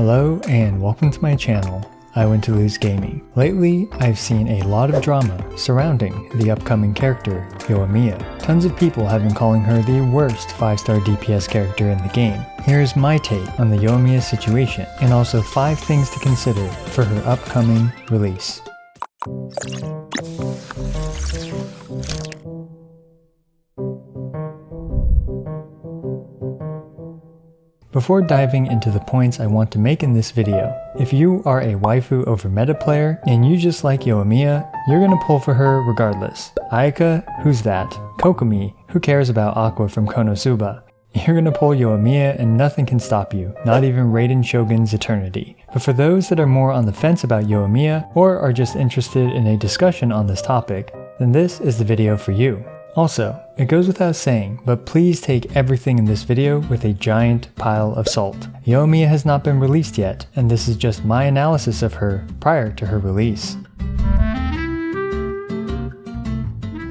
Hello and welcome to my channel, I Went to Lose Gaming. Lately, I've seen a lot of drama surrounding the upcoming character, Yoimiya. Tons of people have been calling her the worst 5-star DPS character in the game. Here's my take on the Yoimiya situation, and also 5 things to consider for her upcoming release. Before diving into the points I want to make in this video, if you are a waifu over meta player and you just like Yoimiya, you're gonna pull for her regardless. Ayaka, who's that? Kokomi, who cares about Aqua from Konosuba? You're gonna pull Yoimiya and nothing can stop you, not even Raiden Shogun's Eternity. But for those that are more on the fence about Yoimiya, or are just interested in a discussion on this topic, then this is the video for you. Also, it goes without saying, but please take everything in this video with a giant pile of salt. Yoimiya has not been released yet, and this is just my analysis of her prior to her release.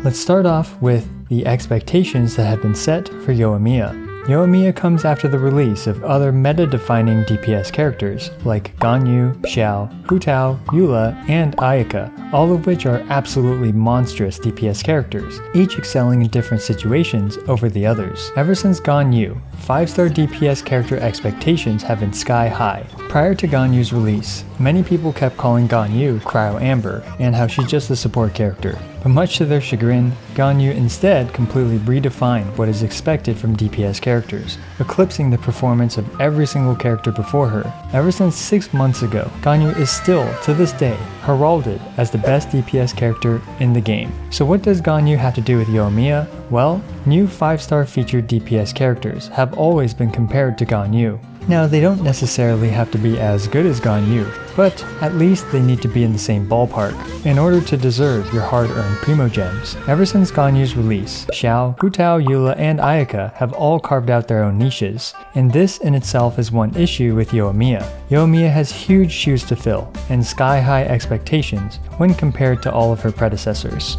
Let's start off with the expectations that have been set for Yoimiya. Yoimiya comes after the release of other meta-defining DPS characters like Ganyu, Xiao, Hu Tao, Eula, and Ayaka, all of which are absolutely monstrous DPS characters, each excelling in different situations over the others. Ever since Ganyu, 5-star DPS character expectations have been sky high. Prior to Ganyu's release, many people kept calling Ganyu Cryo Amber and how she's just a support character. But much to their chagrin, Ganyu instead completely redefined what is expected from DPS characters, eclipsing the performance of every single character before her. Ever since 6 months ago, Ganyu is still, to this day, heralded as the best DPS character in the game. So what does Ganyu have to do with Yoimiya? Well, new 5-star featured DPS characters have always been compared to Ganyu. Now, they don't necessarily have to be as good as Ganyu, but at least they need to be in the same ballpark in order to deserve your hard-earned Primogems. Ever since Ganyu's release, Xiao, Hu Tao, Eula, and Ayaka have all carved out their own niches, and this in itself is one issue with Yoimiya. Yoimiya has huge shoes to fill and sky-high expectations when compared to all of her predecessors.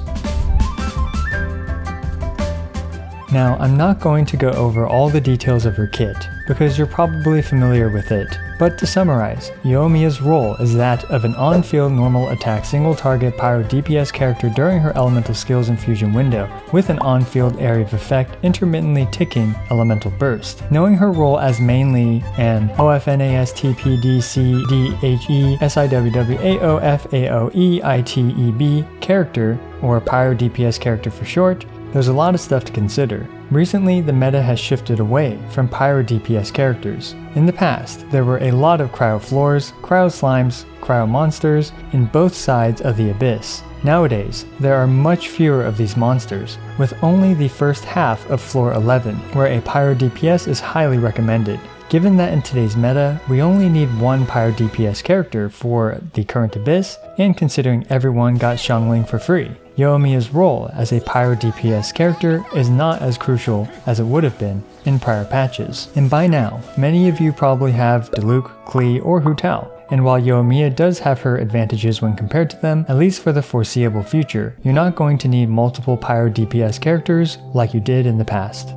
Now, I'm not going to go over all the details of her kit, because you're probably familiar with it. But to summarize, Yoimiya's role is that of an on-field normal attack single-target pyro DPS character during her elemental skills infusion window, with an on-field area of effect intermittently ticking elemental burst. Knowing her role as mainly an OFNASTPDCDHESIWWAOFAOEITEB character, or pyro DPS character for short, there's a lot of stuff to consider. Recently, the meta has shifted away from pyro DPS characters. In the past, there were a lot of cryo floors, cryo slimes, cryo monsters in both sides of the abyss. Nowadays, there are much fewer of these monsters, with only the first half of floor 11, where a pyro DPS is highly recommended. Given that in today's meta, we only need one pyro DPS character for the current abyss, and considering everyone got Xiangling for free, Yoimiya's role as a pyro DPS character is not as crucial as it would have been in prior patches. And by now, many of you probably have Diluc, Klee, or Hu Tao. And while Yoimiya does have her advantages when compared to them, at least for the foreseeable future, you're not going to need multiple pyro DPS characters like you did in the past.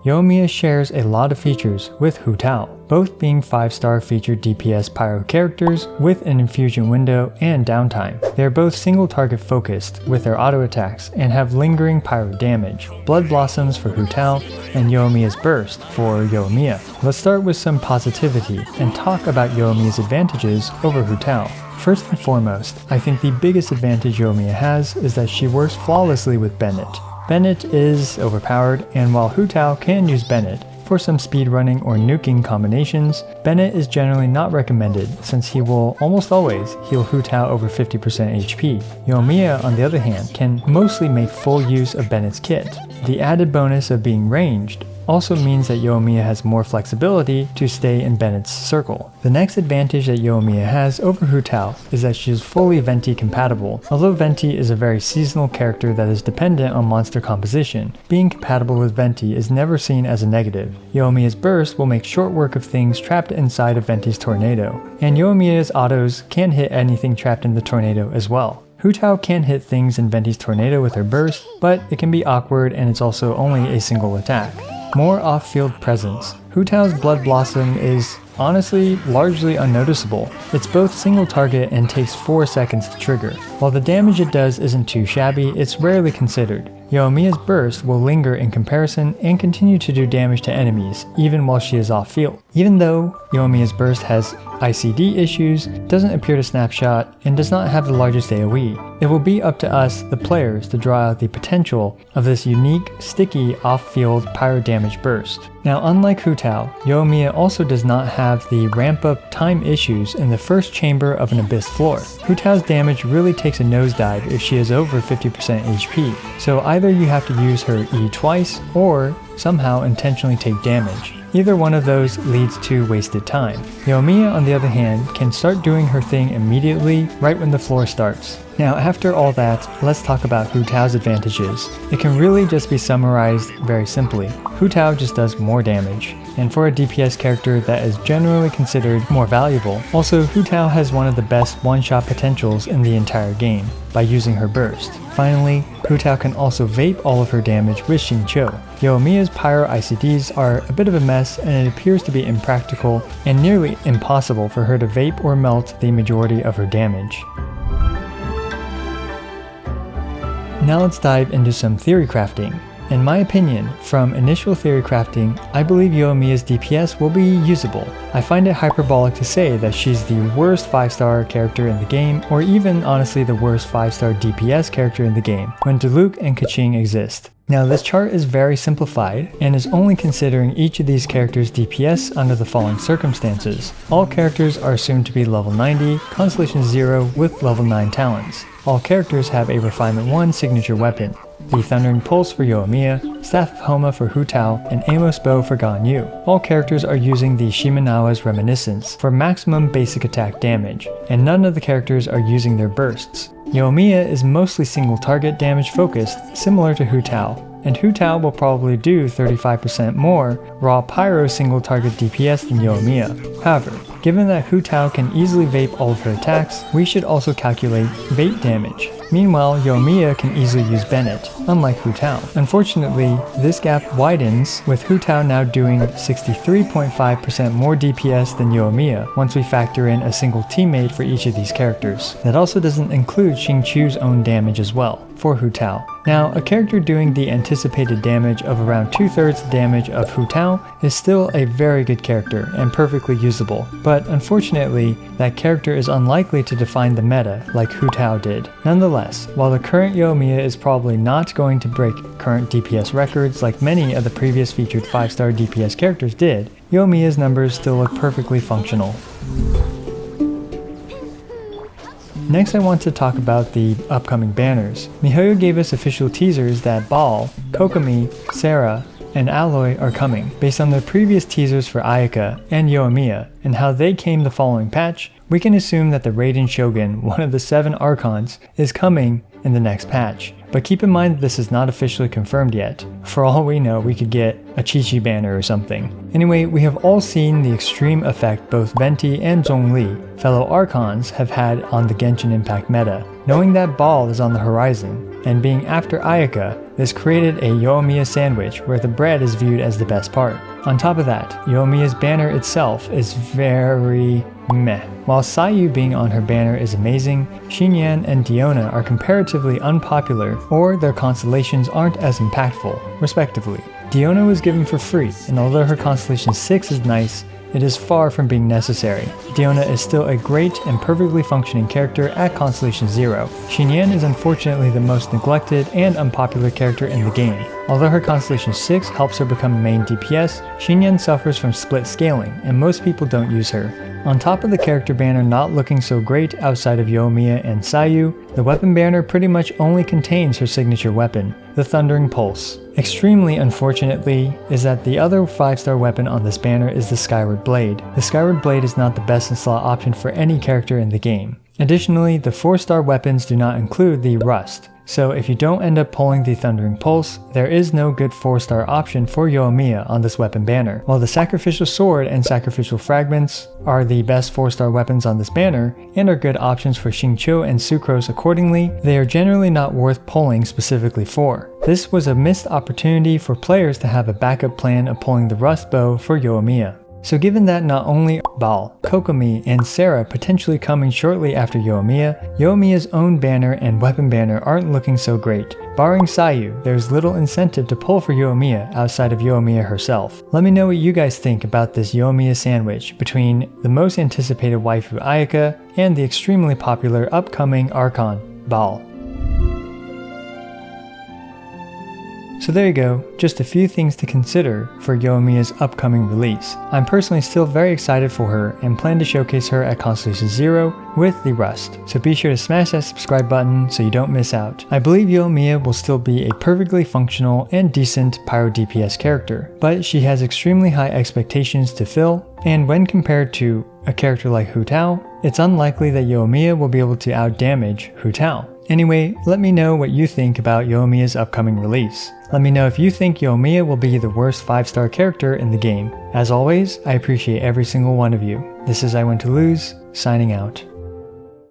Yoimiya shares a lot of features with Hu Tao, both being 5-star featured DPS pyro characters with an infusion window and downtime. They are both single target focused with their auto attacks and have lingering pyro damage, Blood Blossoms for Hu Tao, and Yoimiya's Burst for Yoimiya. Let's start with some positivity and talk about Yoimiya's advantages over Hu Tao. First and foremost, I think the biggest advantage Yoimiya has is that she works flawlessly with Bennett. Bennett is overpowered, and while Hu Tao can use Bennett for some speedrunning or nuking combinations, Bennett is generally not recommended since he will almost always heal Hu Tao over 50% HP. Yoimiya, on the other hand, can mostly make full use of Bennett's kit. The added bonus of being ranged also means that Yoimiya has more flexibility to stay in Bennett's circle. The next advantage that Yoimiya has over Hu Tao is that she is fully Venti compatible. Although Venti is a very seasonal character that is dependent on monster composition, being compatible with Venti is never seen as a negative. Yoimiya's Burst will make short work of things trapped inside of Venti's tornado, and Yoimiya's autos can hit anything trapped in the tornado as well. Hu Tao can hit things in Venti's tornado with her burst, but it can be awkward and it's also only a single attack. More off-field presence. Hu Tao's Blood Blossom is honestly largely unnoticeable. It's both single target and takes 4 seconds to trigger. While the damage it does isn't too shabby, it's rarely considered. Yoimiya's burst will linger in comparison and continue to do damage to enemies, even while she is off field. Even though Yoimiya's burst has ICD issues, doesn't appear to snapshot, and does not have the largest AoE, it will be up to us, the players, to draw out the potential of this unique, sticky, off-field pyro damage burst. Now, unlike Hu Tao, Yoimiya also does not have the ramp-up time issues in the first chamber of an abyss floor. Hu Tao's damage really takes a nosedive if she is over 50% HP, so either you have to use her E twice, or somehow intentionally take damage. Either one of those leads to wasted time. Yoimiya, on the other hand, can start doing her thing immediately, right when the floor starts. Now, after all that, let's talk about Hu Tao's advantages. It can really just be summarized very simply. Hu Tao just does more damage, and for a DPS character that is generally considered more valuable. Also, Hu Tao has one of the best one-shot potentials in the entire game, by using her burst. Finally, Hu Tao can also vape all of her damage with Xingqiu. Yoimiya's pyro ICDs are a bit of a mess, and it appears to be impractical and nearly impossible for her to vape or melt the majority of her damage. Now let's dive into some theory crafting. In my opinion, from initial theory crafting, I believe Yoimiya's DPS will be usable. I find it hyperbolic to say that she's the worst 5-star character in the game, or even honestly the worst 5-star DPS character in the game, when Diluc and Keqing exist. Now, this chart is very simplified and is only considering each of these characters' DPS under the following circumstances. All characters are assumed to be level 90, Constellation 0 with level 9 talents. All characters have a Refinement 1 signature weapon, the Thundering Pulse for Yoimiya, Staff of Homa for Hu Tao, and Amos Bow for Ganyu. All characters are using the Shimenawa's Reminiscence for maximum basic attack damage, and none of the characters are using their bursts. Yoimiya is mostly single target damage focused, similar to Hu Tao, and Hu Tao will probably do 35% more raw pyro single target DPS than Yoimiya. However, given that Hu Tao can easily vape all of her attacks, we should also calculate vape damage. Meanwhile, Yoimiya can easily use Bennett, unlike Hu Tao. Unfortunately, this gap widens with Hu Tao now doing 63.5% more DPS than Yoimiya once we factor in a single teammate for each of these characters. That also doesn't include Xingqiu's own damage as well, for Hu Tao. Now, a character doing the anticipated damage of around 2/3 the damage of Hu Tao is still a very good character and perfectly usable, but unfortunately, that character is unlikely to define the meta like Hu Tao did. Nonetheless, while the current Yoimiya is probably not going to break current DPS records like many of the previous featured 5-star DPS characters did, Yoimiya's numbers still look perfectly functional. Next, I want to talk about the upcoming banners. miHoYo gave us official teasers that Baal, Kokomi, Sarah, and Aloy are coming, based on their previous teasers for Ayaka and Yoimiya, and how they came the following patch. We can assume that the Raiden Shogun, one of the 7 Archons, is coming in the next patch. But keep in mind that this is not officially confirmed yet. For all we know, we could get a Chi-Chi banner or something. Anyway, we have all seen the extreme effect both Venti and Zhongli, fellow Archons, have had on the Genshin Impact meta. Knowing that Baal is on the horizon, and being after Ayaka, this created a Yoimiya sandwich where the bread is viewed as the best part. On top of that, Yoimiya's banner itself is very meh. While Sayu being on her banner is amazing, Xinyan and Diona are comparatively unpopular, or their constellations aren't as impactful, respectively. Diona was given for free, and although her Constellation 6 is nice, it is far from being necessary. Diona is still a great and perfectly functioning character at Constellation 0. Xinyan is unfortunately the most neglected and unpopular character in the game. Although her Constellation 6 helps her become a main DPS, Xinyan suffers from split scaling, and most people don't use her. On top of the character banner not looking so great outside of Yoimiya and Sayu, the weapon banner pretty much only contains her signature weapon, the Thundering Pulse. Extremely unfortunately is that the other 5-star weapon on this banner is the Skyward Blade. The Skyward Blade is not the best in slot option for any character in the game. Additionally, the 4-star weapons do not include the Rust. so if you don't end up pulling the Thundering Pulse, there is no good 4-star option for Yoimiya on this weapon banner. While the Sacrificial Sword and Sacrificial Fragments are the best 4-star weapons on this banner, and are good options for Xingqiu and Sucrose accordingly, they are generally not worth pulling specifically for. This was a missed opportunity for players to have a backup plan of pulling the Rust Bow for Yoimiya. So given that not only Baal, Kokomi, and Sarah potentially coming shortly after Yoimiya, Yoimiya's own banner and weapon banner aren't looking so great. Barring Sayu, there's little incentive to pull for Yoimiya outside of Yoimiya herself. Let me know what you guys think about this Yoimiya sandwich between the most anticipated waifu Ayaka and the extremely popular upcoming Archon, Baal. So there you go, just a few things to consider for Yoimiya's upcoming release. I'm personally still very excited for her and plan to showcase her at Constellation Zero with the Rust, so be sure to smash that subscribe button so you don't miss out. I believe Yoimiya will still be a perfectly functional and decent Pyro DPS character, but she has extremely high expectations to fill, and when compared to a character like Hu Tao, it's unlikely that Yoimiya will be able to outdamage Hu Tao. Anyway, let me know what you think about Yoimiya's upcoming release. Let me know if you think Yoimiya will be the worst 5-star character in the game. As always, I appreciate every single one of you. This is I Want to Lose, signing out.